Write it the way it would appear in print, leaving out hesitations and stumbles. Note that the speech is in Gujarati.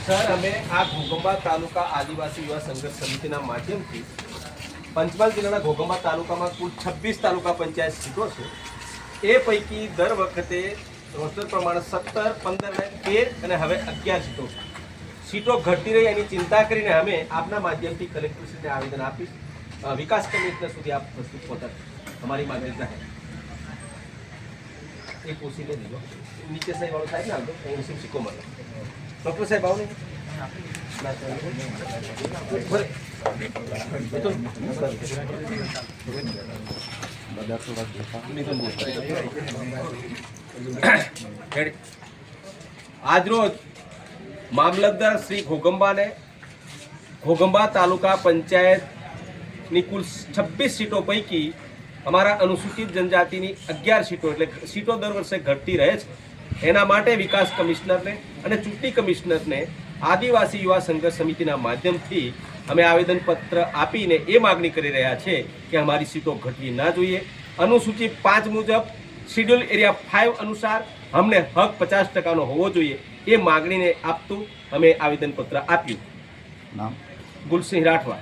સર, અમે આ ઘોગંબા તાલુકા આદિવાસી યુવા સંઘર્ષ સમિતિના માધ્યમથી પંચમહાલ જિલ્લાના ઘોગંબા તાલુકામાં કુલ 26 તાલુકા પંચાયત સીટો છે. એ પૈકી દર વખતે રોસ્ટર પ્રમાણે 17, 15 ને 13 અને હવે 11 સીટો ઘટતી રહી એની ચિંતા કરીને અમે આપના માધ્યમથી કલેક્ટરશ્રીને આવેદન આપીશ. વિકાસ કમિશનર સુધી આપ વસ્તુ પહોંચાડો. અમારી માંગણી જાહેર એ પૂછીને દીધો નીચે સાહેબ વાળો સાહેબ ને આવતો અહીં સિક્કો મળે. ડૉક્ટર સાહેબ આવો નહીં. આજરોજ મામલતદાર શ્રી ઘોગંબાને ઘોગંબા તાલુકા પંચાયતની કુલ 26 સીટો પૈકી અમારા અનુસૂચિત જનજાતિની 11 સીટો એટલે સીટો દર વર્ષે ઘટતી રહે છે. એના માટે વિકાસ કમિશનરને અને ચૂંટણી કમિશનરને આદિવાસી યુવા સંઘર્ષ સમિતિના માધ્યમથી અમે આવેદનપત્ર આપીને એ માગણી કરી રહ્યા છે કે અમારી સીટો ઘટવી ના જોઈએ. અનુસૂચિ 5 મુજબ શિડ્યુલ એરિયા 5 અનુસાર અમને હક 50% હોવો જોઈએ. એ માગણીને આપતું અમે આવેદનપત્ર આપ્યું. નામ ગુલસિંહ રાઠવા.